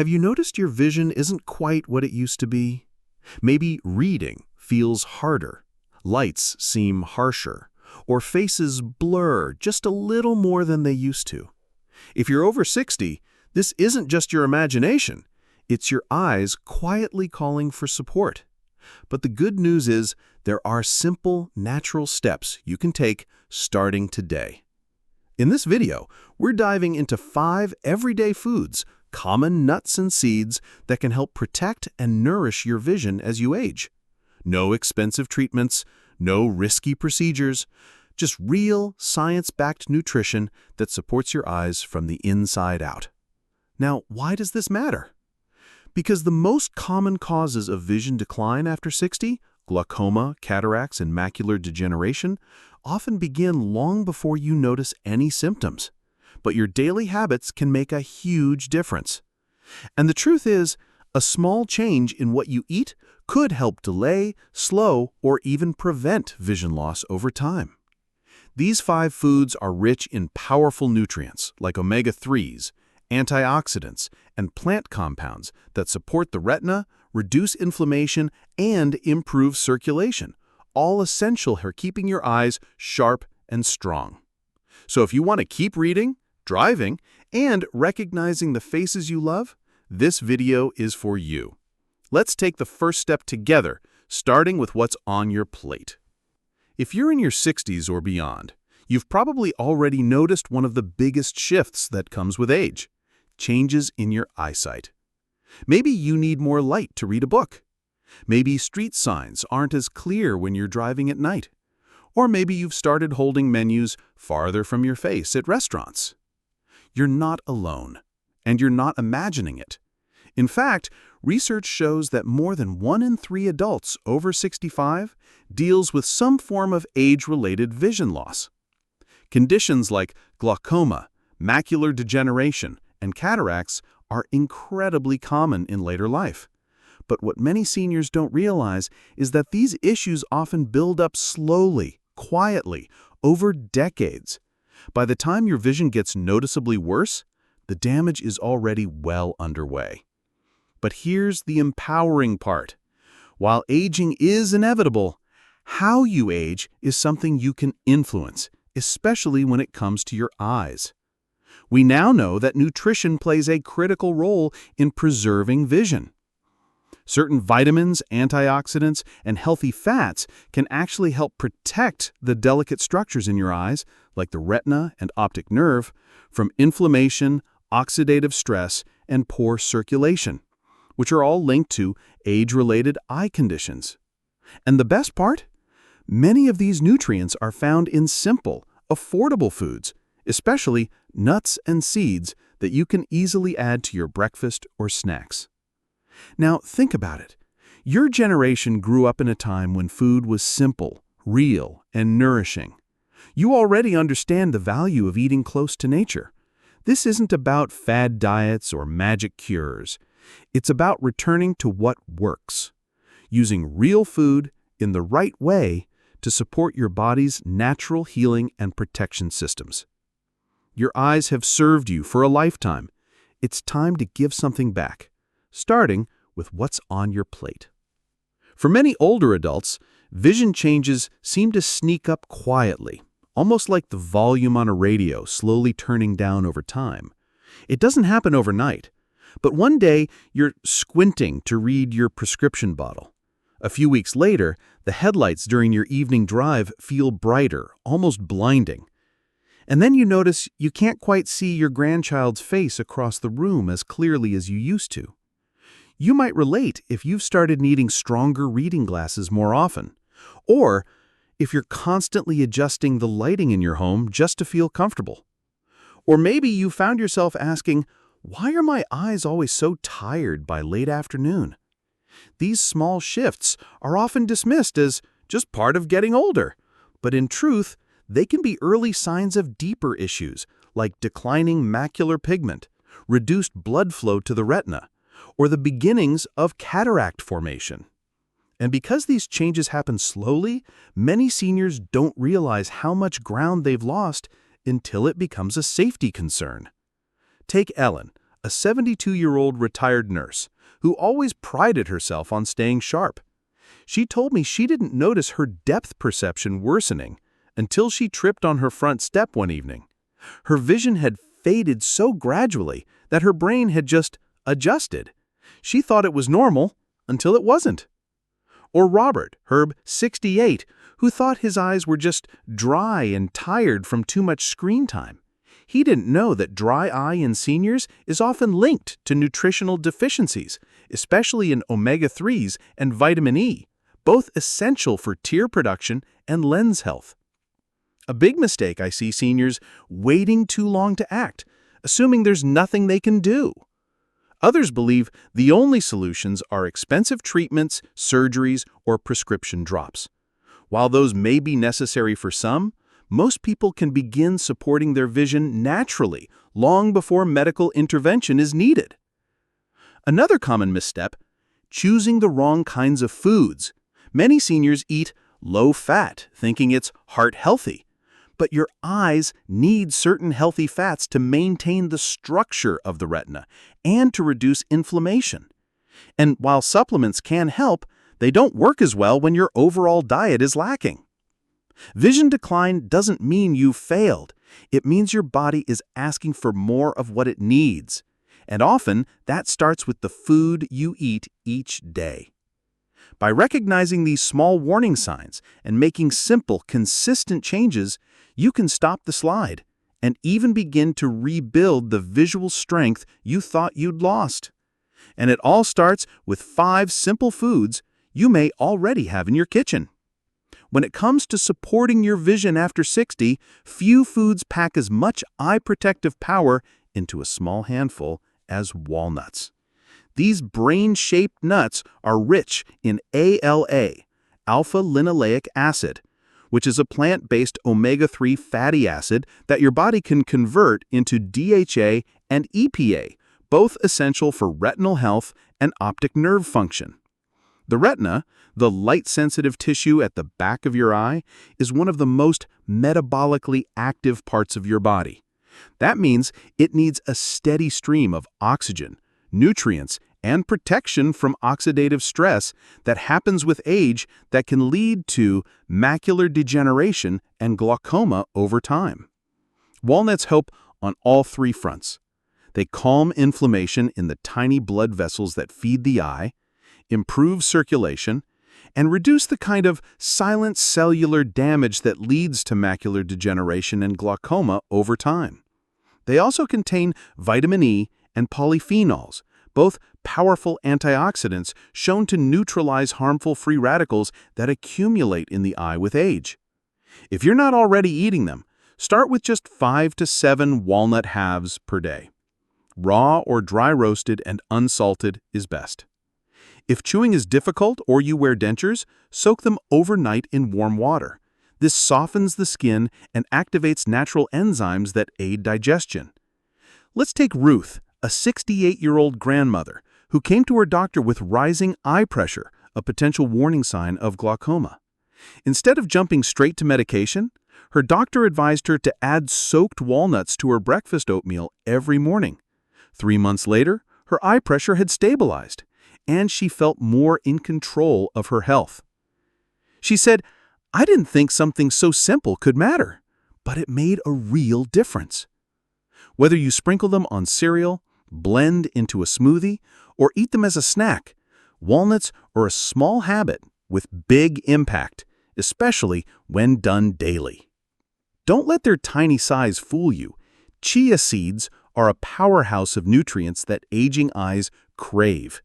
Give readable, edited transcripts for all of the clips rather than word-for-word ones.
Have you noticed your vision isn't quite what it used to be? Maybe reading feels harder, lights seem harsher, or faces blur just a little more than they used to. If you're over 60, this isn't just your imagination. It's your eyes quietly calling for support. But the good news is there are simple, natural steps you can take starting today. In this video, we're diving into 5 everyday foods, common nuts and seeds that can help protect and nourish your vision as you age. No expensive treatments, no risky procedures, just real, science-backed nutrition that supports your eyes from the inside out. Now, why does this matter? Because the most common causes of vision decline after 60, glaucoma, cataracts, and macular degeneration, often begin long before you notice any symptoms. But your daily habits can make a huge difference. And the truth is, a small change in what you eat could help delay, slow, or even prevent vision loss over time. These 5 foods are rich in powerful nutrients like omega-3s, antioxidants, and plant compounds that support the retina, reduce inflammation, and improve circulation, all essential for keeping your eyes sharp and strong. So if you want to keep reading, driving, and recognizing the faces you love, this video is for you. Let's take the first step together, starting with what's on your plate. If you're in your 60s or beyond, you've probably already noticed one of the biggest shifts that comes with age: changes in your eyesight. Maybe you need more light to read a book. Maybe street signs aren't as clear when you're driving at night. Or maybe you've started holding menus farther from your face at restaurants. You're not alone, and you're not imagining it. In fact, research shows that more than 1 in 3 adults over 65 deals with some form of age-related vision loss. Conditions like glaucoma, macular degeneration, and cataracts are incredibly common in later life. But what many seniors don't realize is that these issues often build up slowly, quietly, over decades. By the time your vision gets noticeably worse, the damage is already well underway. But here's the empowering part. While aging is inevitable, how you age is something you can influence, especially when it comes to your eyes. We now know that nutrition plays a critical role in preserving vision. Certain vitamins, antioxidants, and healthy fats can actually help protect the delicate structures in your eyes, like the retina and optic nerve, from inflammation, oxidative stress, and poor circulation, which are all linked to age-related eye conditions. And the best part? Many of these nutrients are found in simple, affordable foods, especially nuts and seeds that you can easily add to your breakfast or snacks. Now, think about it. Your generation grew up in a time when food was simple, real, and nourishing. You already understand the value of eating close to nature. This isn't about fad diets or magic cures. It's about returning to what works, using real food in the right way to support your body's natural healing and protection systems. Your eyes have served you for a lifetime. It's time to give something back, starting with what's on your plate. For many older adults, vision changes seem to sneak up quietly, almost like the volume on a radio slowly turning down over time. It doesn't happen overnight, but one day you're squinting to read your prescription bottle. A few weeks later, the headlights during your evening drive feel brighter, almost blinding. And then you notice you can't quite see your grandchild's face across the room as clearly as you used to. You might relate if you've started needing stronger reading glasses more often, or if you're constantly adjusting the lighting in your home just to feel comfortable. Or maybe you found yourself asking, why are my eyes always so tired by late afternoon? These small shifts are often dismissed as just part of getting older, but in truth, they can be early signs of deeper issues like declining macular pigment, reduced blood flow to the retina, or the beginnings of cataract formation. And because these changes happen slowly, many seniors don't realize how much ground they've lost until it becomes a safety concern. Take Ellen, a 72-year-old retired nurse who always prided herself on staying sharp. She told me she didn't notice her depth perception worsening until she tripped on her front step one evening. Her vision had faded so gradually that her brain had just adjusted. She thought it was normal until it wasn't. Or Robert, Herb, 68, who thought his eyes were just dry and tired from too much screen time. He didn't know that dry eye in seniors is often linked to nutritional deficiencies, especially in omega-3s and vitamin E, both essential for tear production and lens health. A big mistake I see seniors waiting too long to act, assuming there's nothing they can do. Others believe the only solutions are expensive treatments, surgeries, or prescription drops. While those may be necessary for some, most people can begin supporting their vision naturally long before medical intervention is needed. Another common misstep: choosing the wrong kinds of foods. Many seniors eat low-fat, thinking it's heart-healthy. But your eyes need certain healthy fats to maintain the structure of the retina and to reduce inflammation. And while supplements can help, they don't work as well when your overall diet is lacking. Vision decline doesn't mean you've failed. It means your body is asking for more of what it needs. And often, that starts with the food you eat each day. By recognizing these small warning signs and making simple, consistent changes, you can stop the slide and even begin to rebuild the visual strength you thought you'd lost. And it all starts with 5 simple foods you may already have in your kitchen. When it comes to supporting your vision after 60, few foods pack as much eye protective power into a small handful as walnuts. These brain-shaped nuts are rich in ALA, alpha-linoleic acid, which is a plant-based omega-3 fatty acid that your body can convert into DHA and EPA, both essential for retinal health and optic nerve function. The retina, the light-sensitive tissue at the back of your eye, is one of the most metabolically active parts of your body. That means it needs a steady stream of oxygen, nutrients, and protection from oxidative stress that happens with age that can lead to macular degeneration and glaucoma over time. Walnuts help on all 3 fronts. They calm inflammation in the tiny blood vessels that feed the eye, improve circulation, and reduce the kind of silent cellular damage that leads to macular degeneration and glaucoma over time. They also contain vitamin E and polyphenols, both powerful antioxidants shown to neutralize harmful free radicals that accumulate in the eye with age. If you're not already eating them, start with just 5 to 7 walnut halves per day. Raw or dry roasted and unsalted is best. If chewing is difficult or you wear dentures, soak them overnight in warm water. This softens the skin and activates natural enzymes that aid digestion. Let's take Ruth, a 68-year-old grandmother who came to her doctor with rising eye pressure, a potential warning sign of glaucoma. Instead of jumping straight to medication, her doctor advised her to add soaked walnuts to her breakfast oatmeal every morning. 3 months later, her eye pressure had stabilized, and she felt more in control of her health. She said, "I didn't think something so simple could matter, but it made a real difference." Whether you sprinkle them on cereal, blend into a smoothie, or eat them as a snack, walnuts are a small habit with big impact, especially when done daily. Don't let their tiny size fool you. Chia seeds are a powerhouse of nutrients that aging eyes crave.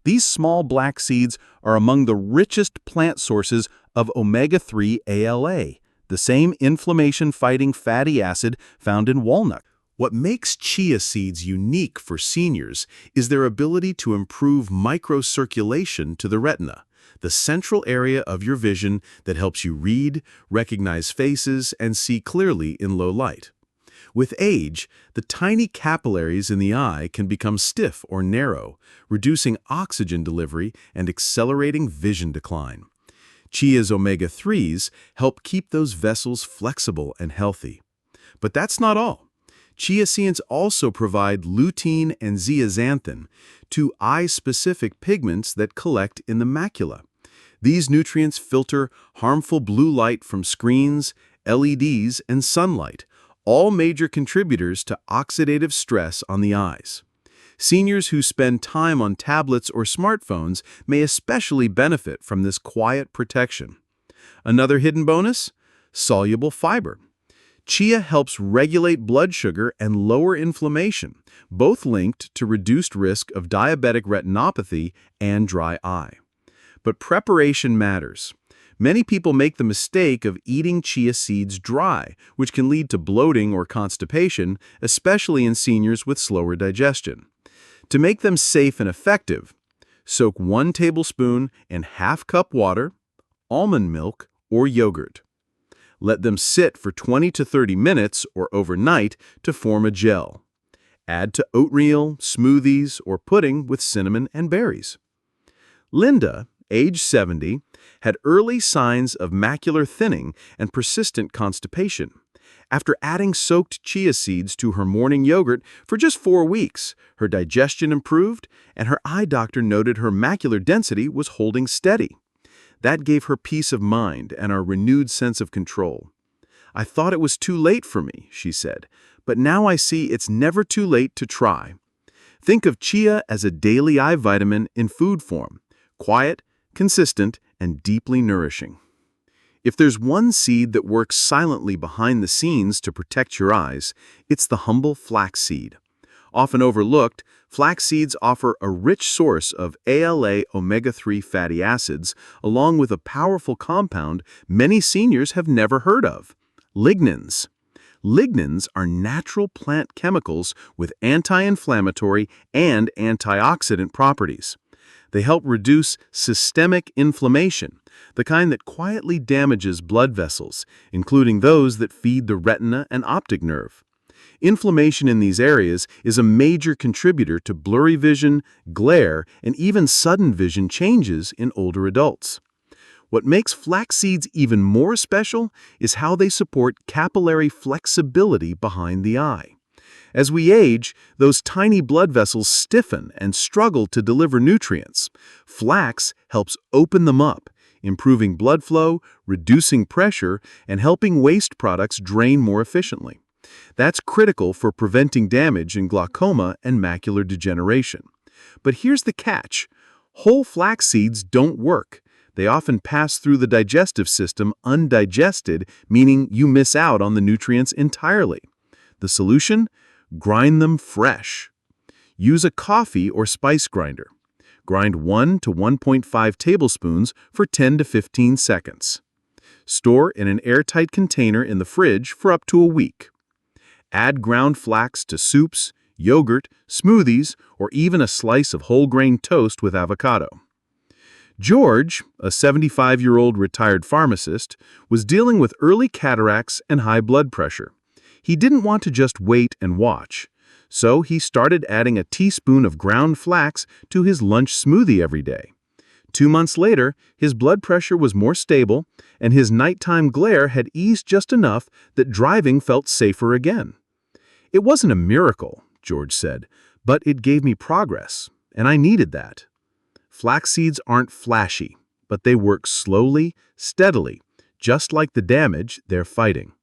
These small black seeds are among the richest plant sources of omega-3 ALA, the same inflammation-fighting fatty acid found in walnut. What makes chia seeds unique for seniors is their ability to improve microcirculation to the retina, the central area of your vision that helps you read, recognize faces, and see clearly in low light. With age, the tiny capillaries in the eye can become stiff or narrow, reducing oxygen delivery and accelerating vision decline. Chia's omega-3s help keep those vessels flexible and healthy. But that's not all. Chia seeds also provide lutein and zeaxanthin, two eye-specific pigments that collect in the macula. These nutrients filter harmful blue light from screens, LEDs, and sunlight, all major contributors to oxidative stress on the eyes. Seniors who spend time on tablets or smartphones may especially benefit from this quiet protection. Another hidden bonus? Soluble fiber. Chia helps regulate blood sugar and lower inflammation, both linked to reduced risk of diabetic retinopathy and dry eye. But preparation matters. Many people make the mistake of eating chia seeds dry, which can lead to bloating or constipation, especially in seniors with slower digestion. To make them safe and effective, soak 1 tablespoon in half-cup water, almond milk, or yogurt. Let them sit for 20 to 30 minutes or overnight to form a gel. Add to oatmeal, smoothies, or pudding with cinnamon and berries. Linda, age 70, had early signs of macular thinning and persistent constipation. After adding soaked chia seeds to her morning yogurt for just 4 weeks, her digestion improved, and her eye doctor noted her macular density was holding steady. That gave her peace of mind and a renewed sense of control. "I thought it was too late for me," she said, "but now I see it's never too late to try." Think of chia as a daily eye vitamin in food form, quiet, consistent, and deeply nourishing. If there's one seed that works silently behind the scenes to protect your eyes, it's the humble flax seed. Often overlooked, flax seeds offer a rich source of ALA omega-3 fatty acids, along with a powerful compound many seniors have never heard of: lignans. Lignans are natural plant chemicals with anti-inflammatory and antioxidant properties. They help reduce systemic inflammation, the kind that quietly damages blood vessels, including those that feed the retina and optic nerve. Inflammation in these areas is a major contributor to blurry vision, glare, and even sudden vision changes in older adults. What makes flax seeds even more special is how they support capillary flexibility behind the eye. As we age, those tiny blood vessels stiffen and struggle to deliver nutrients. Flax helps open them up, improving blood flow, reducing pressure, and helping waste products drain more efficiently. That's critical for preventing damage in glaucoma and macular degeneration. But here's the catch. Whole flax seeds don't work. They often pass through the digestive system undigested, meaning you miss out on the nutrients entirely. The solution? Grind them fresh. Use a coffee or spice grinder. Grind 1 to 1.5 tablespoons for 10 to 15 seconds. Store in an airtight container in the fridge for up to a week. Add ground flax to soups, yogurt, smoothies, or even a slice of whole grain toast with avocado. George, a 75-year-old retired pharmacist, was dealing with early cataracts and high blood pressure. He didn't want to just wait and watch, so he started adding a teaspoon of ground flax to his lunch smoothie every day. 2 months later, his blood pressure was more stable, and his nighttime glare had eased just enough that driving felt safer again. "It wasn't a miracle," George said, "but it gave me progress, and I needed that." Flax seeds aren't flashy, but they work slowly, steadily, just like the damage they're fighting.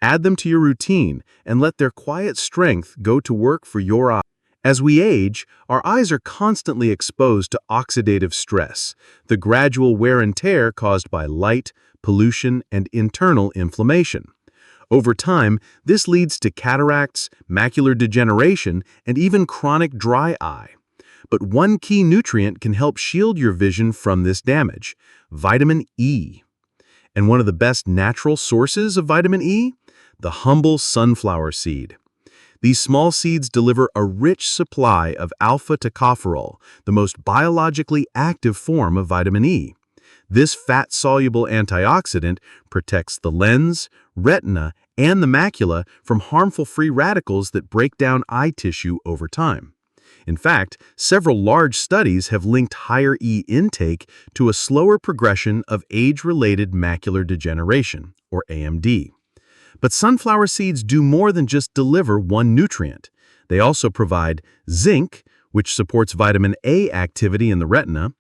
Add them to your routine and let their quiet strength go to work for your eyes. As we age, our eyes are constantly exposed to oxidative stress, the gradual wear and tear caused by light, pollution, and internal inflammation. Over time, this leads to cataracts, macular degeneration, and even chronic dry eye. But one key nutrient can help shield your vision from this damage: vitamin E. And one of the best natural sources of vitamin E? The humble sunflower seed. These small seeds deliver a rich supply of alpha-tocopherol, the most biologically active form of vitamin E. This fat-soluble antioxidant protects the lens, retina, and the macula from harmful free radicals that break down eye tissue over time. In fact, several large studies have linked higher E intake to a slower progression of age-related macular degeneration, or AMD. But sunflower seeds do more than just deliver one nutrient. They also provide zinc, which supports vitamin A activity in the retina,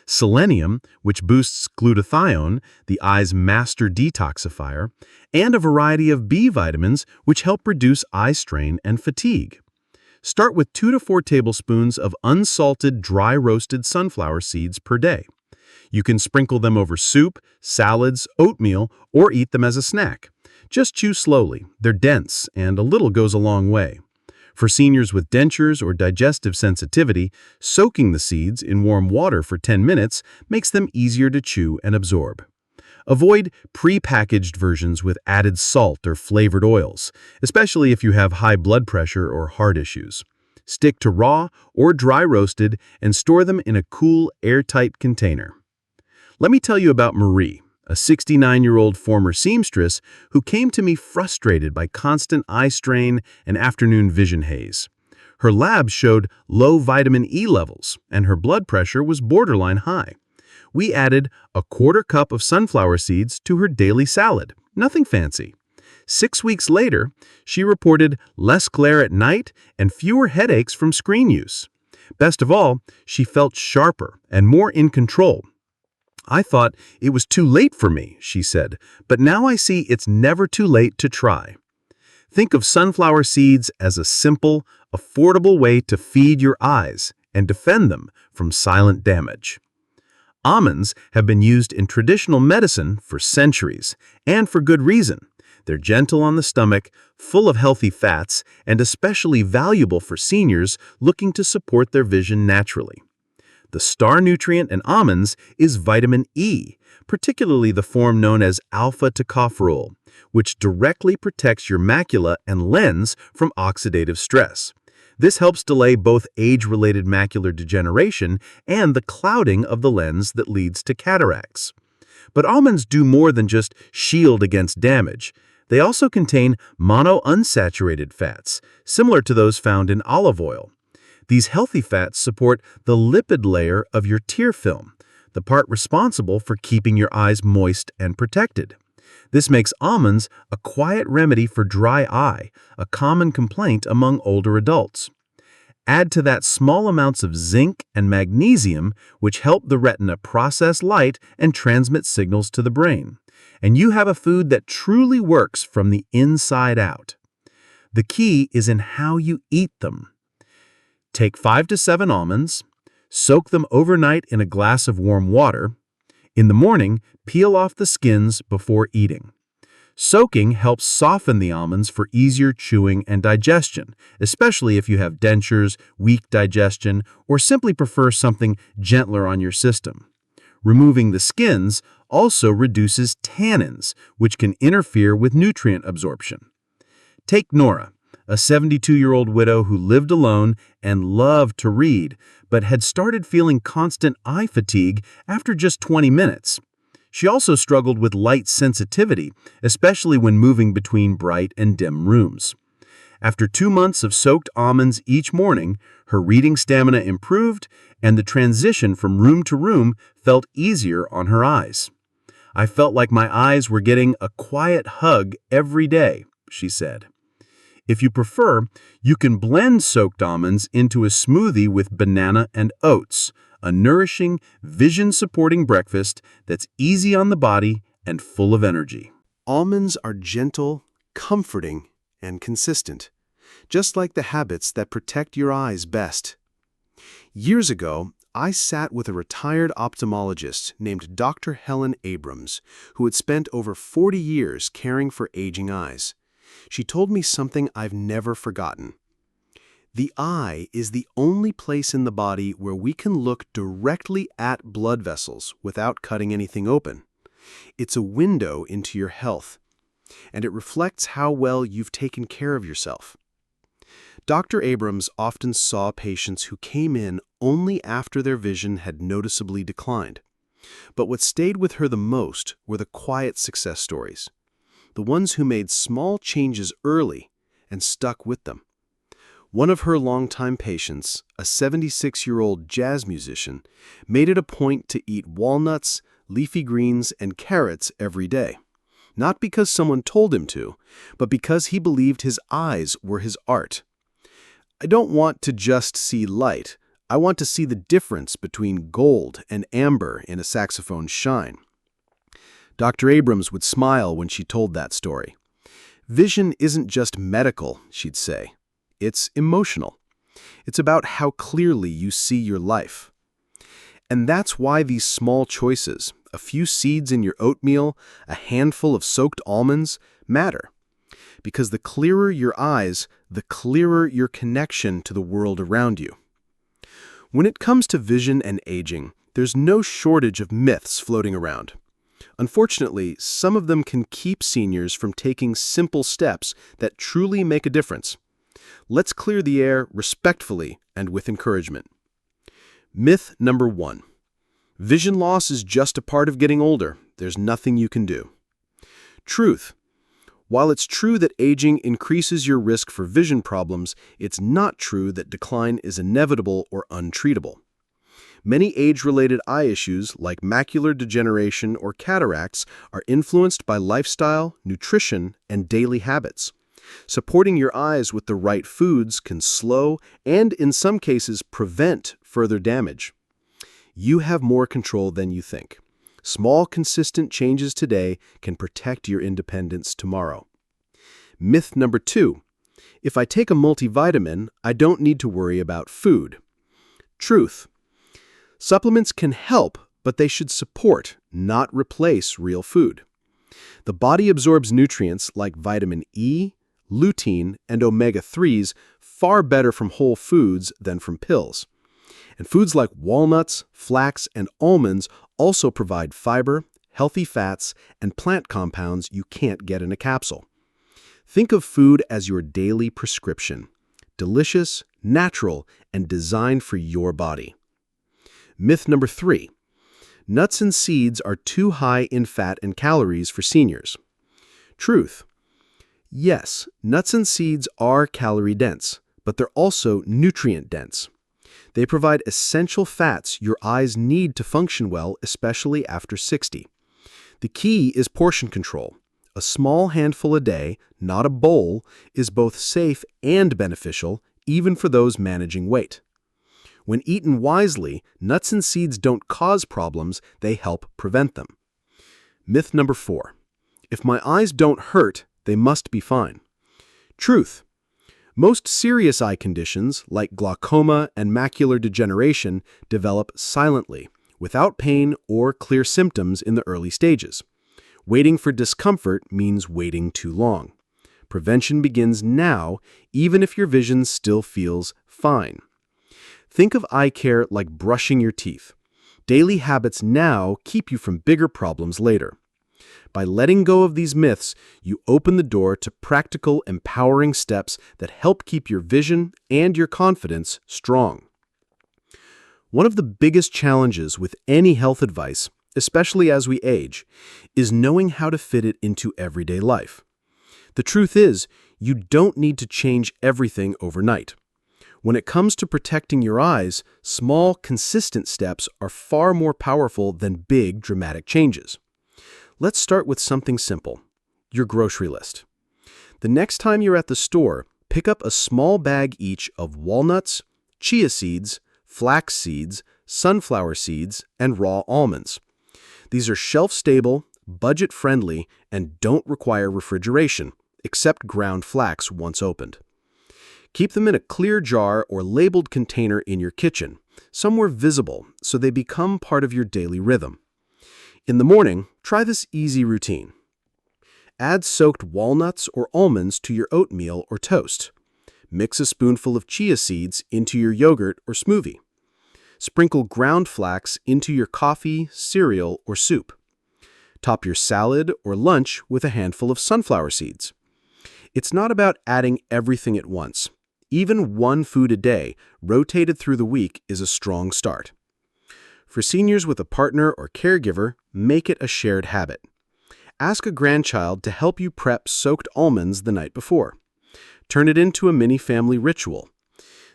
selenium, which boosts glutathione, the eye's master detoxifier, and a variety of B vitamins, which help reduce eye strain and fatigue. Start with 2 to 4 tablespoons of unsalted, dry-roasted sunflower seeds per day. You can sprinkle them over soup, salads, oatmeal, or eat them as a snack. Just chew slowly. They're dense, and a little goes a long way. For seniors with dentures or digestive sensitivity, soaking the seeds in warm water for 10 minutes makes them easier to chew and absorb. Avoid pre-packaged versions with added salt or flavored oils, especially if you have high blood pressure or heart issues. Stick to raw or dry roasted and store them in a cool, airtight container. Let me tell you about Marie, a 69-year-old former seamstress who came to me frustrated by constant eye strain and afternoon vision haze. Her lab showed low vitamin E levels, and her blood pressure was borderline high. We added a quarter cup of sunflower seeds to her daily salad. Nothing fancy. 6 weeks later, she reported less glare at night and fewer headaches from screen use. Best of all, she felt sharper and more in control. "I thought it was too late for me," she said, "but now I see it's never too late to try." Think of sunflower seeds as a simple, affordable way to feed your eyes and defend them from silent damage. Almonds have been used in traditional medicine for centuries, and for good reason. They're gentle on the stomach, full of healthy fats, and especially valuable for seniors looking to support their vision naturally. The star nutrient in almonds is vitamin E, particularly the form known as alpha-tocopherol, which directly protects your macula and lens from oxidative stress. This helps delay both age-related macular degeneration and the clouding of the lens that leads to cataracts. But almonds do more than just shield against damage. They also contain monounsaturated fats, similar to those found in olive oil. These healthy fats support the lipid layer of your tear film, the part responsible for keeping your eyes moist and protected. This makes almonds a quiet remedy for dry eye, a common complaint among older adults. Add to that small amounts of zinc and magnesium, which help the retina process light and transmit signals to the brain. And you have a food that truly works from the inside out. The key is in how you eat them. Take 5 to 7 almonds, soak them overnight in a glass of warm water. In the morning, peel off the skins before eating. Soaking helps soften the almonds for easier chewing and digestion, especially if you have dentures, weak digestion, or simply prefer something gentler on your system. Removing the skins also reduces tannins, which can interfere with nutrient absorption. Take Nora, a 72-year-old widow who lived alone and loved to read, but had started feeling constant eye fatigue after just 20 minutes. She also struggled with light sensitivity, especially when moving between bright and dim rooms. After 2 months of soaked almonds each morning, her reading stamina improved, and the transition from room to room felt easier on her eyes. "I felt like my eyes were getting a quiet hug every day," she said. If you prefer, you can blend soaked almonds into a smoothie with banana and oats, a nourishing, vision-supporting breakfast that's easy on the body and full of energy. Almonds are gentle, comforting, and consistent, just like the habits that protect your eyes best. Years ago, I sat with a retired ophthalmologist named Dr. Helen Abrams, who had spent over 40 years caring for aging eyes. She told me something I've never forgotten. The eye is the only place in the body where we can look directly at blood vessels without cutting anything open. It's a window into your health, and it reflects how well you've taken care of yourself. Dr. Abrams often saw patients who came in only after their vision had noticeably declined. But what stayed with her the most were the quiet success stories, the ones who made small changes early and stuck with them. One of her longtime patients, a 76-year-old jazz musician, made it a point to eat walnuts, leafy greens, and carrots every day. not because someone told him to, but because he believed his eyes were his art. I don't want to just see light. I want to see the difference between gold and amber in a saxophone's shine. Dr. Abrams would smile when she told that story. Vision isn't just medical, she'd say. It's emotional. It's about how clearly you see your life. And that's why these small choices, a few seeds in your oatmeal, a handful of soaked almonds, matter. Because the clearer your eyes, the clearer your connection to the world around you. When it comes to vision and aging, there's no shortage of myths floating around. Unfortunately, some of them can keep seniors from taking simple steps that truly make a difference. Let's clear the air respectfully and with encouragement. Myth number 1. Vision loss is just a part of getting older. There's nothing you can do. Truth. While it's true that aging increases your risk for vision problems, it's not true that decline is inevitable or untreatable. Many age-related eye issues, like macular degeneration or cataracts, are influenced by lifestyle, nutrition, and daily habits. Supporting your eyes with the right foods can slow and, in some cases, prevent further damage. You have more control than you think. Small, consistent changes today can protect your independence tomorrow. Myth number 2. If I take a multivitamin, I don't need to worry about food. Truth. Supplements can help, but they should support, not replace real food. The body absorbs nutrients like vitamin E, lutein, and omega-3s far better from whole foods than from pills. And foods like walnuts, flax, and almonds also provide fiber, healthy fats, and plant compounds you can't get in a capsule. Think of food as your daily prescription. Delicious, natural, and designed for your body. Myth number 3. Nuts and seeds are too high in fat and calories for seniors. Truth. Yes, nuts and seeds are calorie-dense, but they're also nutrient-dense. They provide essential fats your eyes need to function well, especially after 60. The key is portion control. A small handful a day, not a bowl, is both safe and beneficial, even for those managing weight. When eaten wisely, nuts and seeds don't cause problems, they help prevent them. Myth number 4. If my eyes don't hurt, they must be fine. Truth. Most serious eye conditions, like glaucoma and macular degeneration, develop silently, without pain or clear symptoms in the early stages. Waiting for discomfort means waiting too long. Prevention begins now, even if your vision still feels fine. Think of eye care like brushing your teeth. Daily habits now keep you from bigger problems later. By letting go of these myths, you open the door to practical, empowering steps that help keep your vision and your confidence strong. One of the biggest challenges with any health advice, especially as we age, is knowing how to fit it into everyday life. The truth is, you don't need to change everything overnight. When it comes to protecting your eyes, small, consistent steps are far more powerful than big, dramatic changes. Let's start with something simple: your grocery list. The next time you're at the store, pick up a small bag each of walnuts, chia seeds, flax seeds, sunflower seeds, and raw almonds. These are shelf-stable, budget-friendly, and don't require refrigeration, except ground flax once opened. Keep them in a clear jar or labeled container in your kitchen, somewhere visible, so they become part of your daily rhythm. In the morning, try this easy routine. Add soaked walnuts or almonds to your oatmeal or toast. Mix a spoonful of chia seeds into your yogurt or smoothie. Sprinkle ground flax into your coffee, cereal, or soup. Top your salad or lunch with a handful of sunflower seeds. It's not about adding everything at once. Even one food a day, rotated through the week, is a strong start. For seniors with a partner or caregiver, make it a shared habit. Ask a grandchild to help you prep soaked almonds the night before. Turn it into a mini family ritual.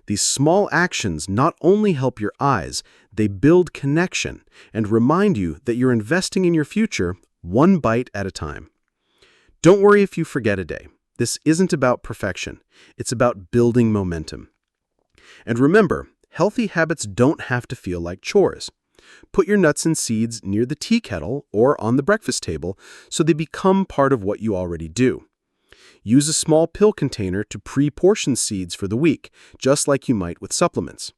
These small actions not only help your eyes, they build connection and remind you that you're investing in your future one bite at a time. Don't worry if you forget a day. This isn't about perfection. It's about building momentum. And remember, healthy habits don't have to feel like chores. Put your nuts and seeds near the tea kettle or on the breakfast table so they become part of what you already do. Use a small pill container to pre-portion seeds for the week, just like you might with supplements.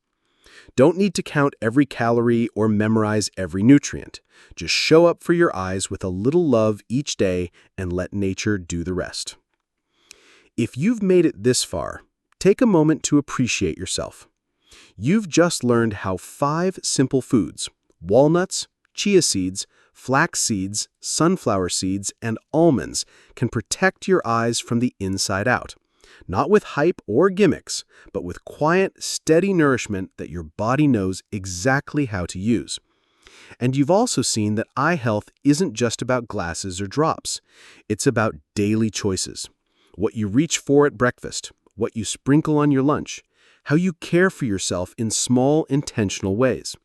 Don't need to count every calorie or memorize every nutrient. Just show up for your eyes with a little love each day and let nature do the rest. If you've made it this far, take a moment to appreciate yourself. You've just learned how 5 simple foods, walnuts, chia seeds, flax seeds, sunflower seeds, and almonds, can protect your eyes from the inside out. Not with hype or gimmicks, but with quiet, steady nourishment that your body knows exactly how to use. And you've also seen that eye health isn't just about glasses or drops. It's about daily choices. What you reach for at breakfast, what you sprinkle on your lunch, how you care for yourself in small, intentional ways.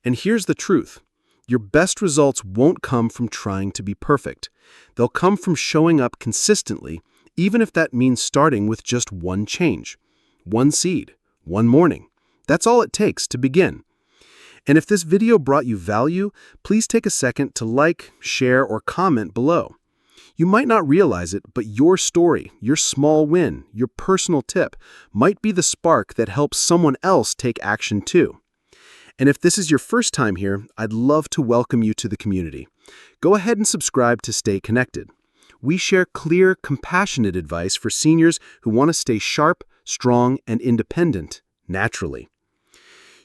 And here's the truth. Your best results won't come from trying to be perfect. They'll come from showing up consistently, even if that means starting with just one change, one seed, one morning. That's all it takes to begin. And if this video brought you value, please take a second to like, share, or comment below. You might not realize it, but your story, your small win, your personal tip might be the spark that helps someone else take action too. And if this is your first time here, I'd love to welcome you to the community. Go ahead and subscribe to stay connected. We share clear, compassionate advice for seniors who want to stay sharp, strong, and independent naturally.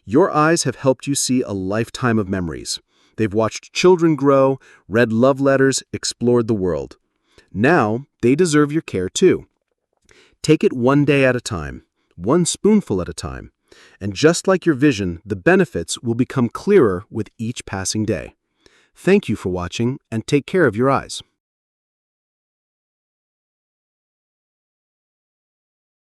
Your eyes have helped you see a lifetime of memories. They've watched children grow, read love letters, explored the world. Now, they deserve your care too. Take it one day at a time, one spoonful at a time. And just like your vision, the benefits will become clearer with each passing day. Thank you for watching, and take care of your eyes.